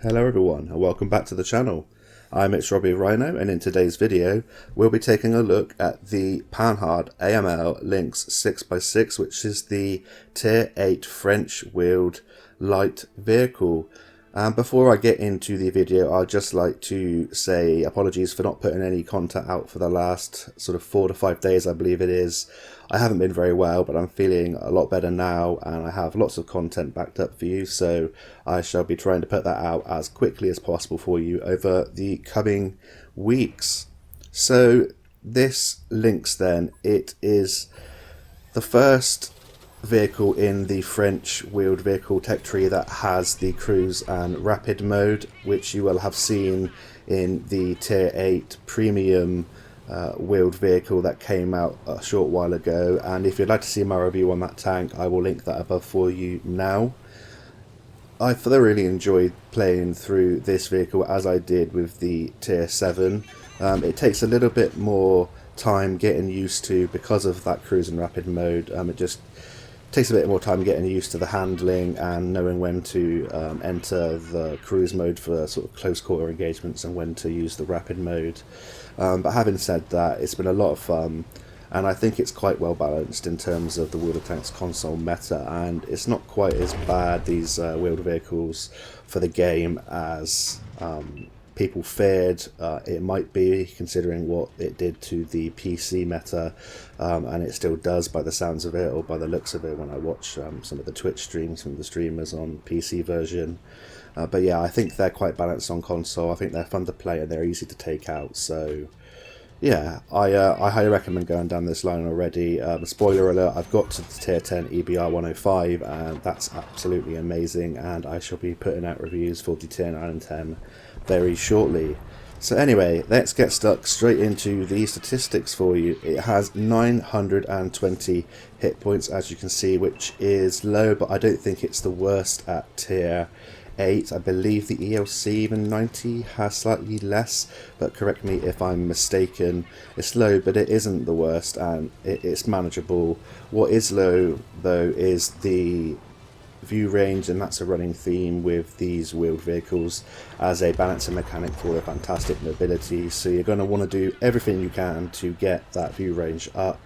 Hello everyone and welcome back to the channel. I'm Robbie Rhino, and in today's video we'll be taking a look at the PANHARD AML LYNX 6x6, which is the Tier 8 French wheeled light vehicle. Before I get into the video, I'd just like to say apologies for not putting any content out for the last sort of 4 to 5 days, I believe it is. I haven't been very well, but I'm feeling a lot better now and I have lots of content backed up for you, so I shall be trying to put that out as quickly as possible for you over the coming weeks. So this LYNX then, it is the first vehicle in the French wheeled vehicle tech tree that has the cruise and rapid mode, which you will have seen in the Tier 8 premium wheeled vehicle that came out a short while ago. And if you'd like to see my review on that tank, I will link that above for you now. I thoroughly enjoyed playing through this vehicle as I did with the Tier 7. It takes a little bit more time getting used to because of that cruise and rapid mode. It just takes a bit more time getting used to the handling and knowing when to enter the cruise mode for sort of close quarter engagements and when to use the rapid mode. But having said that, it's been a lot of fun, and I think it's quite well balanced in terms of the Wheeled Tanks console meta, and it's not quite as bad, these wheeled vehicles, for the game as people feared it might be, considering what it did to the PC meta, and it still does by the sounds of it, or by the looks of it when I watch some of the Twitch streams from the streamers on PC version. But yeah, I think they're quite balanced on console. I think they're fun to play and they're easy to take out, so yeah, I highly recommend going down this line already. Spoiler alert, I've got to the Tier 10 EBR 105 and that's absolutely amazing, and I shall be putting out reviews for the Tier 9 and 10 very shortly. So anyway, let's get stuck straight into the statistics for you. It has 920 hit points, as you can see, which is low, but I don't think it's the worst at Tier 8. I believe the ELC even 90 has slightly less, but correct me if I'm mistaken. It's low, but it isn't the worst, and it's manageable. What is low though is the view range, and that's a running theme with these wheeled vehicles as a balancing mechanic for the fantastic mobility. So you're going to want to do everything you can to get that view range up,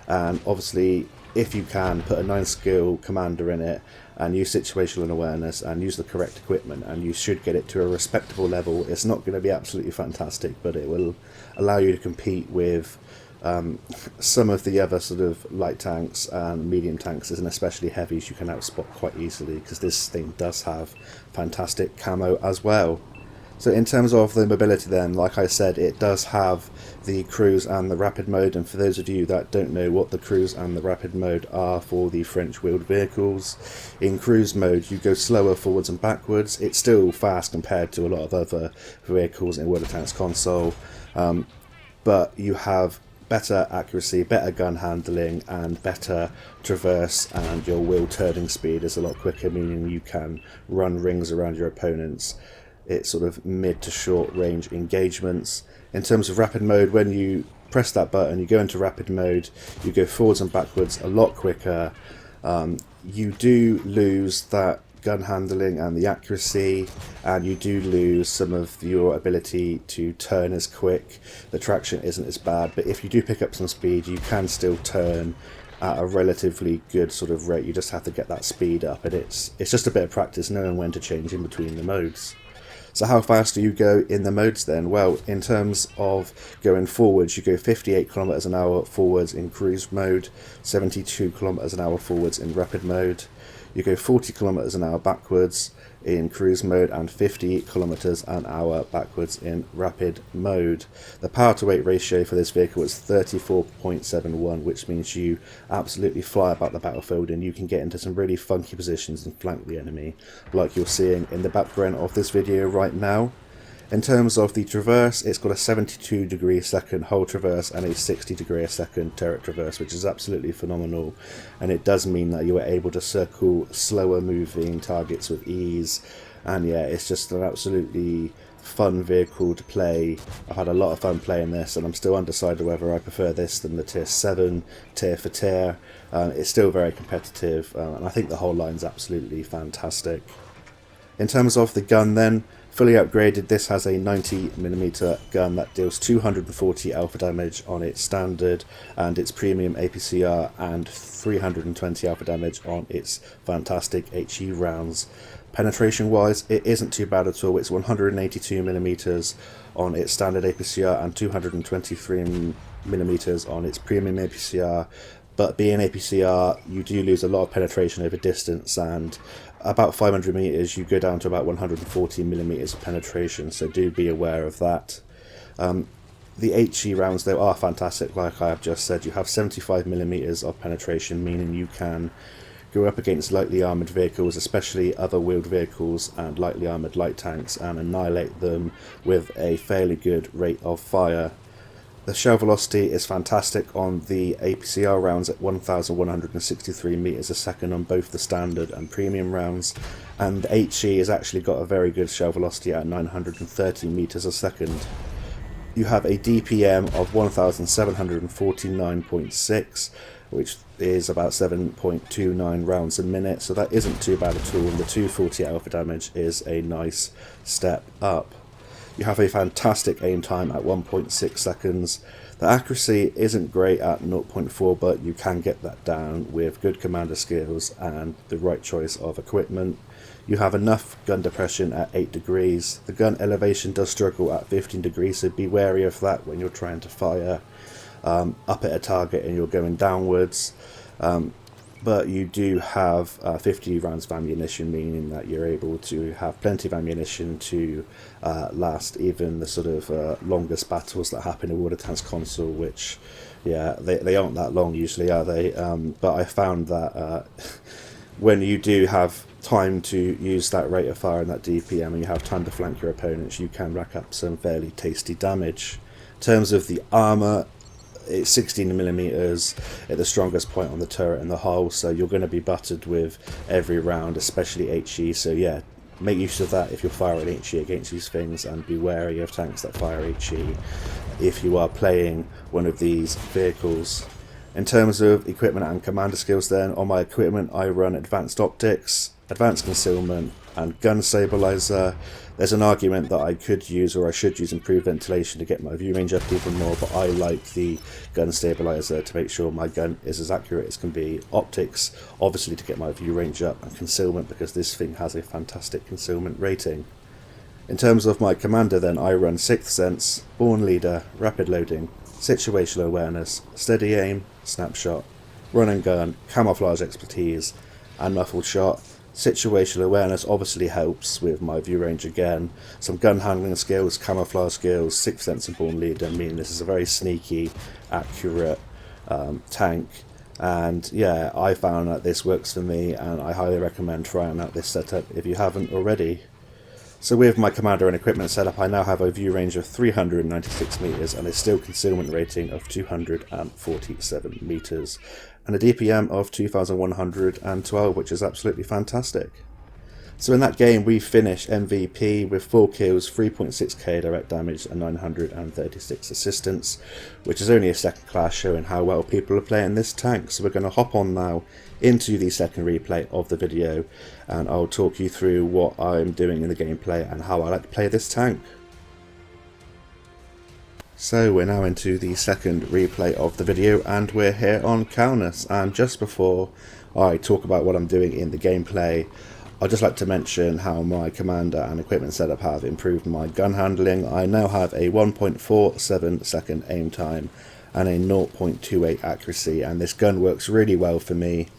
and obviously if you can, put a 9 skill commander in it and use situational awareness and use the correct equipment, and you should get it to a respectable level. It's not going to be absolutely fantastic, but it will allow you to compete with some of the other sort of light tanks and medium tanks, and especially heavies you can outspot quite easily, because this thing does have fantastic camo as well. So in terms of the mobility then, like I said, it does have the cruise and the rapid mode, and for those of you that don't know what the cruise and the rapid mode are for the French wheeled vehicles, in cruise mode you go slower forwards and backwards. It's still fast compared to a lot of other vehicles in World of Tanks console, but you have better accuracy, better gun handling, and better traverse, and your wheel turning speed is a lot quicker, meaning you can run rings around your opponents. It's sort of mid to short range engagements. In terms of rapid mode, when you press that button, you go into rapid mode, you go forwards and backwards a lot quicker. You do lose that gun handling and the accuracy, and you do lose some of your ability to turn as quick. The traction isn't as bad, but if you do pick up some speed, you can still turn at a relatively good sort of rate. You just have to get that speed up, and it's just a bit of practice knowing when to change in between the modes. So how fast do you go in the modes then? Well, in terms of going forwards, you go 58 kilometers an hour forwards in cruise mode, 72 kilometers an hour forwards in rapid mode. You go 40 kilometers an hour backwards in cruise mode and 50 kilometers an hour backwards in rapid mode. The power to weight ratio for this vehicle is 34.71, which means you absolutely fly about the battlefield and you can get into some really funky positions and flank the enemy, like you're seeing in the background of this video right now. In terms of the traverse, it's got a 72 degree a second hull traverse and a 60 degree a second turret traverse, which is absolutely phenomenal, and it does mean that you are able to circle slower moving targets with ease. And yeah, it's just an absolutely fun vehicle to play. I've had a lot of fun playing this, and I'm still undecided whether I prefer this than the Tier 7 tier for tier. It's still very competitive, and I think the whole line's absolutely fantastic. In terms of the gun then, fully upgraded, this has a 90mm gun that deals 240 alpha damage on its standard and its premium APCR, and 320 alpha damage on its fantastic HE rounds. Penetration wise, it isn't too bad at all. It's 182mm on its standard APCR and 223mm on its premium APCR. But being APCR, you do lose a lot of penetration over distance, and about 500 meters you go down to about 140 millimeters of penetration, so do be aware of that. The HE rounds though are fantastic. Like I have just said, you have 75 millimeters of penetration, meaning you can go up against lightly armoured vehicles, especially other wheeled vehicles and lightly armoured light tanks, and annihilate them with a fairly good rate of fire. The shell velocity is fantastic on the APCR rounds at 1,163 meters a second on both the standard and premium rounds, and the HE has actually got a very good shell velocity at 930 meters a second. You have a DPM of 1,749.6, which is about 7.29 rounds a minute, so that isn't too bad at all, and the 240 alpha damage is a nice step up. You have a fantastic aim time at 1.6 seconds. The accuracy isn't great at 0.4, but you can get that down with good commander skills and the right choice of equipment. You have enough gun depression at 8 degrees. The gun elevation does struggle at 15 degrees, so be wary of that when you're trying to fire up at a target and you're going downwards. But you do have 50 rounds of ammunition, meaning that you're able to have plenty of ammunition to last even the sort of longest battles that happen in World of Tanks console, which, yeah, they aren't that long usually, are they? But I found that when you do have time to use that rate of fire and that DPM, and you have time to flank your opponents, you can rack up some fairly tasty damage. In terms of the armour, it's 16mm at the strongest point on the turret and the hull, so you're going to be buttered with every round, especially HE, so yeah, make use of that if you're firing HE against these things, and be wary of tanks that fire HE if you are playing one of these vehicles. In terms of equipment and commander skills then, on my equipment I run advanced optics, advanced concealment and gun stabilizer. There's an argument that I could use, or I should use, improved ventilation to get my view range up even more, but I like the gun stabilizer to make sure my gun is as accurate as can be. Optics, obviously, to get my view range up, and concealment because this thing has a fantastic concealment rating. In terms of my commander then, I run 6th Sense, Born Leader, Rapid Loading, Situational Awareness, Steady Aim, Snapshot, Run and Gun, Camouflage Expertise and Muffled Shot. Situational awareness obviously helps with my view range again. Some gun handling skills, camouflage skills, 6th Sense and Born Leader mean this is a very sneaky, accurate tank. And yeah, I found that this works for me, and I highly recommend trying out this setup if you haven't already. So with my commander and equipment setup, I now have a view range of 396 meters and a still concealment rating of 247 meters. And a DPM of 2112, which is absolutely fantastic. So in that game we finished MVP with 4 kills, 3.6k direct damage and 936 assistance, which is only a second class, showing how well people are playing this tank. So we're going to hop on now into the second replay of the video, and I'll talk you through what I'm doing in the gameplay and how I like to play this tank. So we're now into the second replay of the video, and we're here on Kaunas. And just before I talk about what I'm doing in the gameplay, I'd just like to mention how my commander and equipment setup have improved my gun handling. I now have a 1.47 second aim time and a 0.28 accuracy, and this gun works really well for me,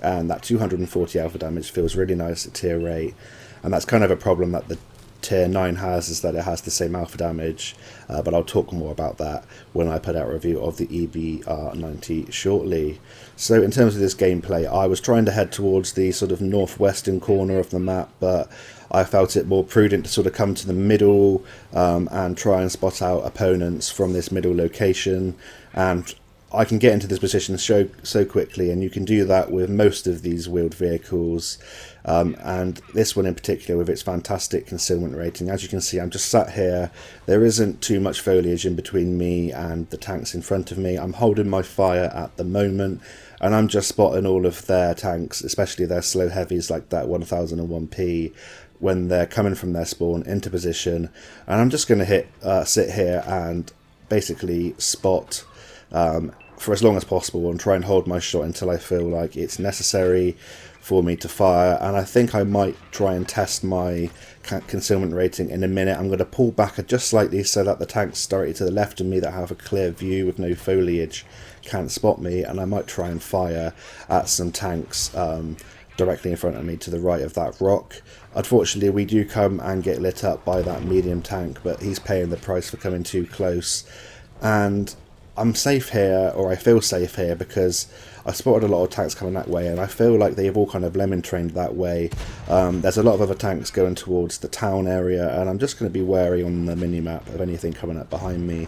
and that 240 alpha damage feels really nice at tier 8, and that's kind of a problem that the tier 9 has, is that it has the same alpha damage, but I'll talk more about that when I put out a review of the EBR90 shortly. So in terms of this gameplay, I was trying to head towards the sort of northwestern corner of the map, but I felt it more prudent to sort of come to the middle and try and spot out opponents from this middle location, and I can get into this position so quickly, and you can do that with most of these wheeled vehicles, and this one in particular with its fantastic concealment rating. As you can see, I'm just sat here. There isn't too much foliage in between me and the tanks in front of me. I'm holding my fire at the moment, and I'm just spotting all of their tanks, especially their slow heavies like that 1001P, when they're coming from their spawn into position, and I'm just going to sit here and basically spot for as long as possible and try and hold my shot until I feel like it's necessary for me to fire. And I think I might try and test my concealment rating in a minute. I'm going to pull back just slightly so that the tanks directly to the left of me that have a clear view with no foliage can't spot me, and I might try and fire at some tanks directly in front of me to the right of that rock. Unfortunately, we do come and get lit up by that medium tank, but he's paying the price for coming too close. And I'm safe here, or I feel safe here, because I spotted a lot of tanks coming that way, and I feel like they've all kind of lemon trained that way. There's a lot of other tanks going towards the town area, and I'm just going to be wary on the mini-map of anything coming up behind me.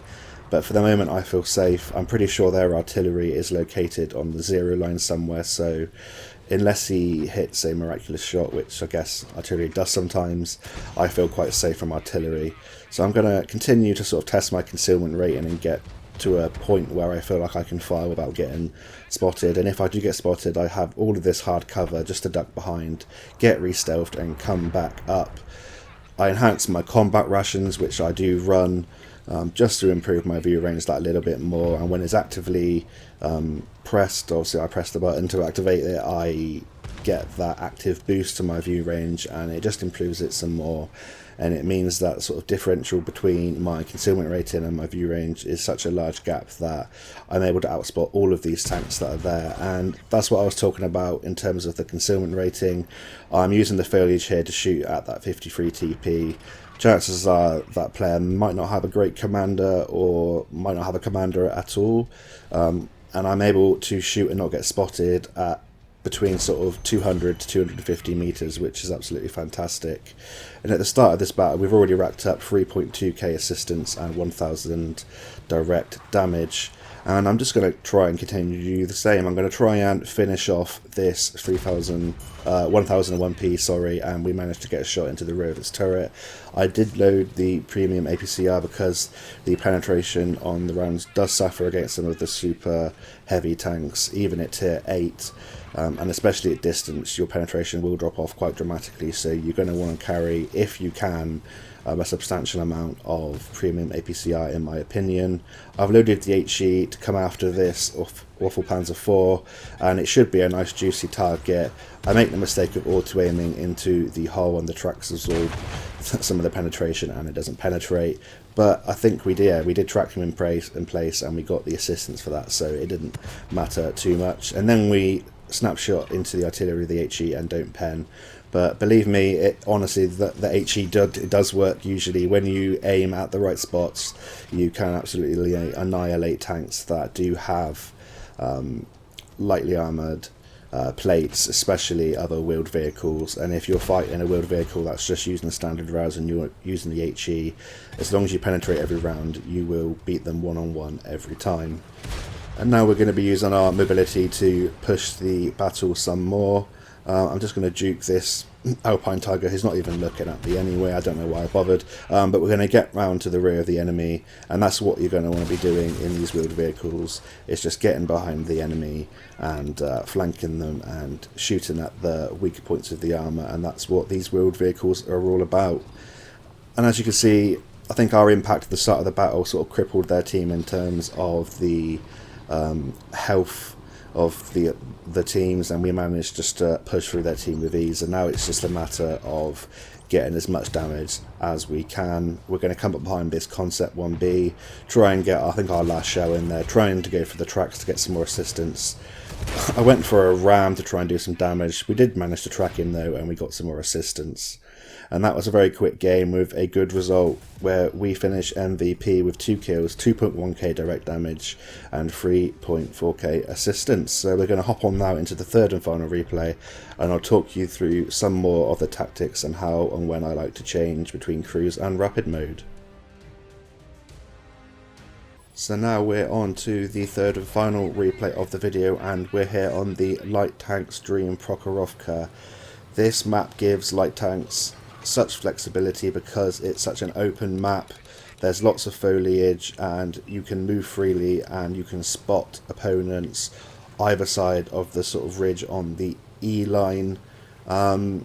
But for the moment I feel safe. I'm pretty sure their artillery is located on the 0 line somewhere, so unless he hits a miraculous shot, which I guess artillery does sometimes, I feel quite safe from artillery. So I'm going to continue to sort of test my concealment rating and get to a point where I feel like I can fire without getting spotted. And if I do get spotted, I have all of this hard cover just to duck behind, get re-stealthed and come back up. I enhance my combat rations, which I do run just to improve my view range that little bit more, and when it's actively pressed, obviously I press the button to activate it, I get that active boost to my view range, and it just improves it some more. And it means that sort of differential between my concealment rating and my view range is such a large gap that I'm able to outspot all of these tanks that are there. And that's what I was talking about in terms of the concealment rating. I'm using the foliage here to shoot at that 53 TP. Chances are that player might not have a great commander, or might not have a commander at all, and I'm able to shoot and not get spotted at between sort of 200 to 250 meters, which is absolutely fantastic. And at the start of this battle, we've already racked up 3.2k assistance and 1000 direct damage. And I'm just going to try and continue to do the same. I'm going to try and finish off this 1001p, sorry, and we managed to get a shot into the rear of its turret. I did load the premium APCR because the penetration on the rounds does suffer against some of the super heavy tanks, even at tier 8. And especially at distance, your penetration will drop off quite dramatically, so you're going to want to carry, if you can, a substantial amount of premium APCR in my opinion. I've loaded the HE to come after this awful Panzer IV, and it should be a nice juicy target. I make the mistake of auto-aiming into the hull, and the tracks absorb some of the penetration and it doesn't penetrate. But I think we did track him in place, and we got the assistance for that, so it didn't matter too much. And then we snapshot into the artillery of the HE and don't pen. But believe me, honestly, the HE does work usually. When you aim at the right spots, you can absolutely annihilate tanks that do have lightly armoured plates, especially other wheeled vehicles. And if you're fighting a wheeled vehicle that's just using the standard rounds and you're using the HE, as long as you penetrate every round, you will beat them one-on-one every time. And now we're going to be using our mobility to push the battle some more. I'm just going to juke this Alpine Tiger, who's not even looking at me anyway. I don't know why I bothered. But we're going to get round to the rear of the enemy, and that's what you're going to want to be doing in these wheeled vehicles. It's just getting behind the enemy and flanking them and shooting at the weaker points of the armour, and that's what these wheeled vehicles are all about. And as you can see, I think our impact at the start of the battle sort of crippled their team in terms of the health of the teams, and we managed just to push through their team with ease. And now it's just a matter of getting as much damage as we can. We're going to come up behind this Concept 1B, try and get, I think, our last shell in there, trying to go for the tracks to get some more assistance. I went for a ram to try and do some damage. We did manage to track him though, and we got some more assistance. And that was a very quick game with a good result, where we finished MVP with 2 kills, 2.1k direct damage, and 3.4k assistance. So we're going to hop on now into the third and final replay, and I'll talk you through some more of the tactics and how and when I like to change between cruise and rapid mode. So now we're on to the third and final replay of the video, and we're here on the Light Tanks Dream Prokhorovka. This map gives light tanks such flexibility because it's such an open map. There's lots of foliage and you can move freely, and you can spot opponents either side of the sort of ridge on the E line. I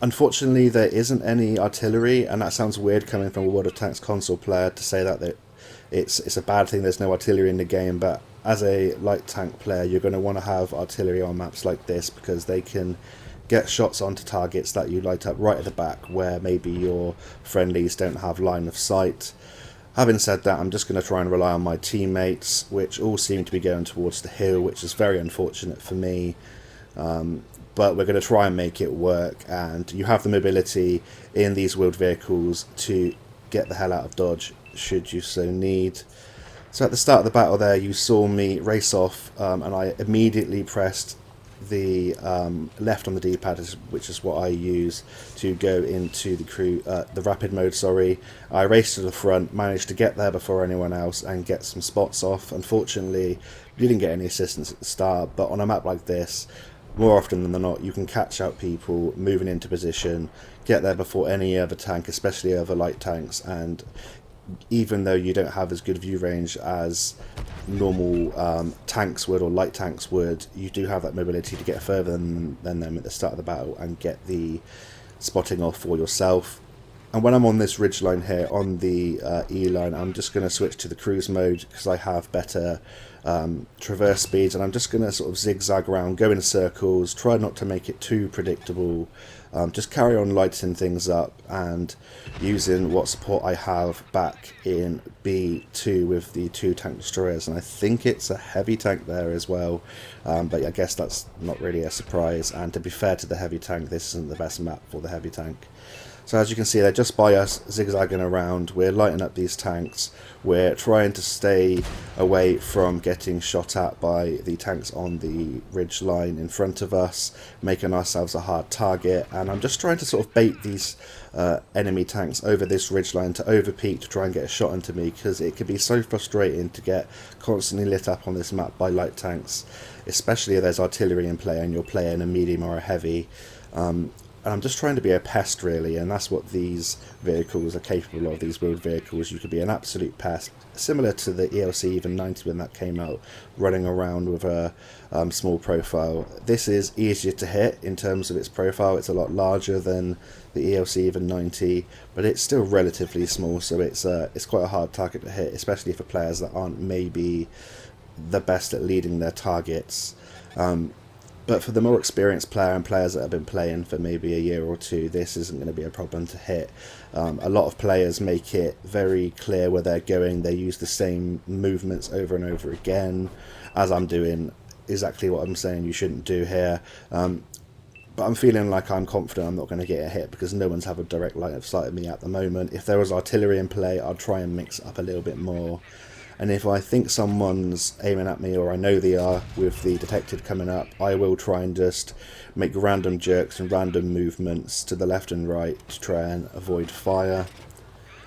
Unfortunately, there isn't any artillery, and that sounds weird coming from a World of Tanks console player to say that it's a bad thing there's no artillery in the game, but as a light tank player, you're going to want to have artillery on maps like this because they can get shots onto targets that you light up right at the back where maybe your friendlies don't have line of sight. Having said that, I'm just going to try and rely on my teammates, which all seem to be going towards the hill, which is very unfortunate for me. But we're going to try and make it work, and you have the mobility in these wheeled vehicles to get the hell out of dodge should you so need. So at the start of the battle there, you saw me race off, and I immediately pressed the left on the D-pad, which is what I use to go into the rapid mode. I raced to the front, managed to get there before anyone else and get some spots off. Unfortunately, you didn't get any assistance at the start, but on a map like this, more often than not, you can catch out people moving into position, get there before any other tank, especially other light tanks, and even though you don't have as good view range as normal tanks would or light tanks would, you do have that mobility to get further than them at the start of the battle and get the spotting off for yourself. And when I'm on this ridge line here, on the E line, I'm just going to switch to the cruise mode because I have better traverse speeds, and I'm just going to sort of zigzag around, go in circles, try not to make it too predictable, just carry on lighting things up and using what support I have back in B2 with the 2 tank destroyers, and I think it's a heavy tank there as well, but I guess that's not really a surprise, and to be fair to the heavy tank, this isn't the best map for the heavy tank. So as you can see, they're just by us, zigzagging around. We're lighting up these tanks. We're trying to stay away from getting shot at by the tanks on the ridge line in front of us, making ourselves a hard target. And I'm just trying to sort of bait these enemy tanks over this ridge line to overpeak to try and get a shot into me, because it can be so frustrating to get constantly lit up on this map by light tanks, especially if there's artillery in play and you're playing a medium or a heavy. And I'm just trying to be a pest, really, and that's what these vehicles are capable of, these wheeled vehicles. You could be an absolute pest, similar to the ELC even 90 when that came out, running around with a small profile. This is easier to hit in terms of its profile. It's a lot larger than the ELC even 90, but it's still relatively small, so it's quite a hard target to hit, especially for players that aren't maybe the best at leading their targets. But for the more experienced player and players that have been playing for maybe a year or two, this isn't going to be a problem to hit. A lot of players make it very clear where they're going. They use the same movements over and over again, as I'm doing exactly what I'm saying you shouldn't do here. But I'm feeling like I'm confident I'm not going to get a hit because no one's have a direct line of sight of me at the moment. If there was artillery in play, I'd try and mix it up a little bit more. And if I think someone's aiming at me, or I know they are with the detected coming up, I will try and just make random jerks and random movements to the left and right to try and avoid fire.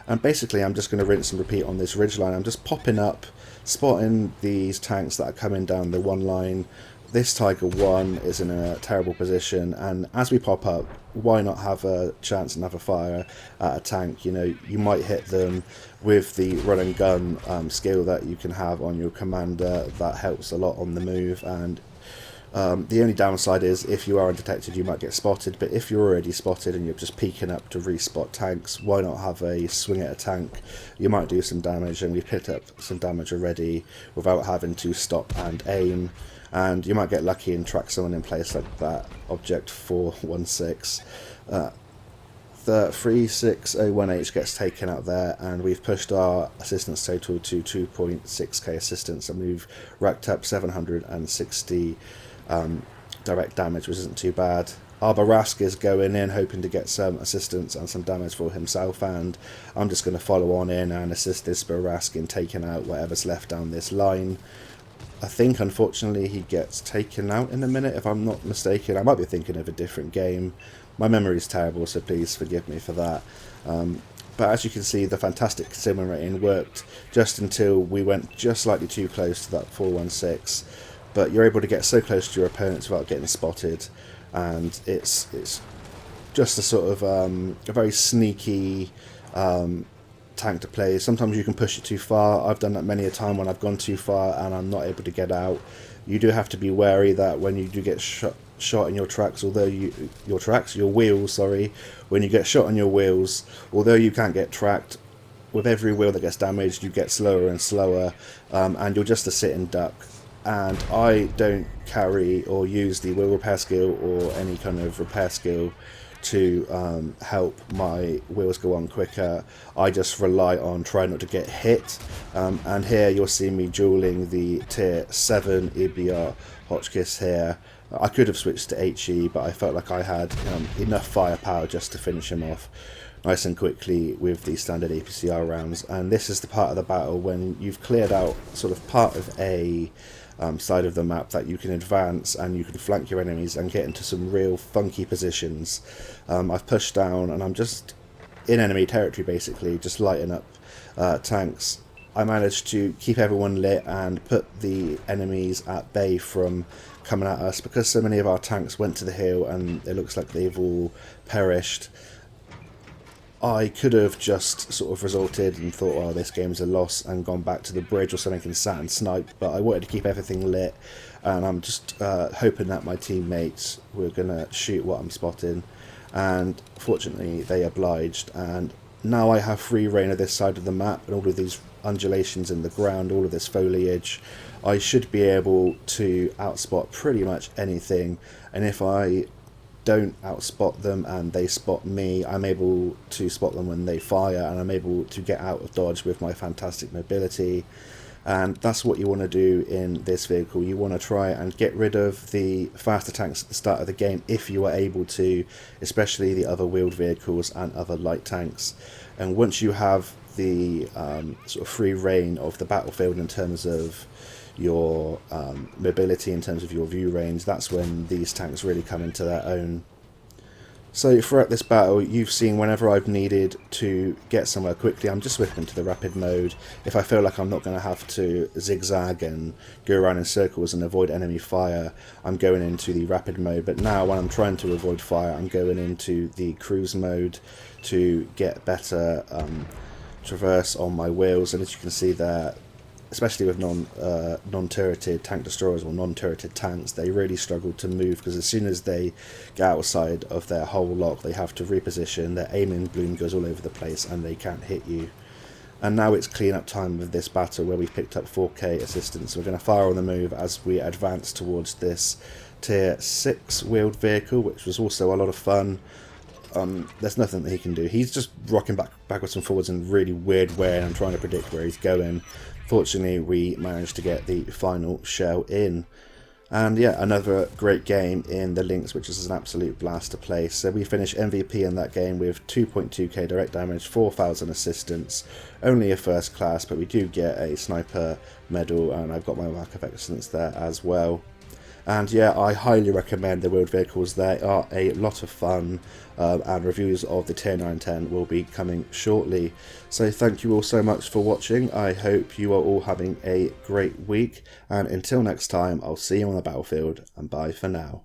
And basically I'm just going to rinse and repeat on this ridge line. I'm just popping up, spotting these tanks that are coming down the one line. This Tiger 1 is in a terrible position, and as we pop up, why not have a chance and have a fire at a tank? You know, you might hit them with the run and gun skill that you can have on your commander. That helps a lot on the move, and the only downside is if you are undetected you might get spotted, but if you're already spotted and you're just peeking up to respot tanks, why not have a swing at a tank? You might do some damage, and we've picked up some damage already without having to stop and aim. And you might get lucky and track someone in place like that object 416. The 36018 gets taken out there, and we've pushed our assistance total to 2.6k assistance, and we've racked up 760 direct damage, which isn't too bad. Our Barask is going in hoping to get some assistance and some damage for himself, and I'm just going to follow on in and assist this Barask in taking out whatever's left down this line. I think, unfortunately, he gets taken out in a minute, if I'm not mistaken. I might be thinking of a different game. My memory is terrible, so please forgive me for that. But as you can see, the fantastic concealment rating worked just until we went just slightly too close to that 416. But you're able to get so close to your opponents without getting spotted, and it's just a sort of a very sneaky tank to play. Sometimes you can push it too far. I've done that many a time when I've gone too far and I'm not able to get out. You do have to be wary that when you do get shot in your tracks, your wheels, sorry, when you get shot on your wheels, although you can't get tracked, with every wheel that gets damaged you get slower and slower, and you're just a sitting duck. And I don't carry or use the wheel repair skill or any kind of repair skill to help my wheels go on quicker. I just rely on trying not to get hit, and here you'll see me dueling the tier 7 EBR Hotchkiss here. I could have switched to HE, but I felt like I had enough firepower just to finish him off nice and quickly with the standard APCR rounds. And this is the part of the battle when you've cleared out sort of part of a side of the map that you can advance and you can flank your enemies and get into some real funky positions. I've pushed down and I'm just in enemy territory basically, just lighting up tanks. I managed to keep everyone lit and put the enemies at bay from coming at us because so many of our tanks went to the hill and it looks like they've all perished. I could have just sort of resulted and thought, oh, this game's a loss, and gone back to the bridge or something and sat and sniped, but I wanted to keep everything lit, and I'm just hoping that my teammates were going to shoot what I'm spotting, and fortunately they obliged, and now I have free reign of this side of the map and all of these undulations in the ground, all of this foliage. I should be able to outspot pretty much anything, and if I don't outspot them and they spot me, I'm able to spot them when they fire, and I'm able to get out of dodge with my fantastic mobility. And that's what you want to do in this vehicle. You want to try and get rid of the faster tanks at the start of the game if you are able to, especially the other wheeled vehicles and other light tanks. And once you have the sort of free reign of the battlefield in terms of your mobility, in terms of your view range, that's when these tanks really come into their own. So throughout this battle you've seen whenever I've needed to get somewhere quickly, I'm just whipping to the rapid mode. If I feel like I'm not going to have to zigzag and go around in circles and avoid enemy fire, I'm going into the rapid mode. But now when I'm trying to avoid fire, I'm going into the cruise mode to get better traverse on my wheels. And as you can see there, especially with non-turreted tank destroyers or non-turreted tanks, they really struggle to move because as soon as they get outside of their whole lock, they have to reposition, their aiming bloom goes all over the place and they can't hit you. And now it's clean up time with this battle where we've picked up 4K assistance. We're going to fire on the move as we advance towards this tier 6 wheeled vehicle, which was also a lot of fun. There's nothing that he can do. He's just rocking backwards and forwards in a really weird way, and I'm trying to predict where he's going. Fortunately, we managed to get the final shell in. And yeah, another great game in the Lynx, which is an absolute blast to play. So we finished MVP in that game with 2.2k direct damage, 4,000 assistance, only a first class, but we do get a sniper medal, and I've got my mark of excellence there as well. And yeah, I highly recommend the wheeled vehicles. They are a lot of fun, and reviews of the tier 910 will be coming shortly. So thank you all so much for watching. I hope you are all having a great week, and until next time, I'll see you on the battlefield, and bye for now.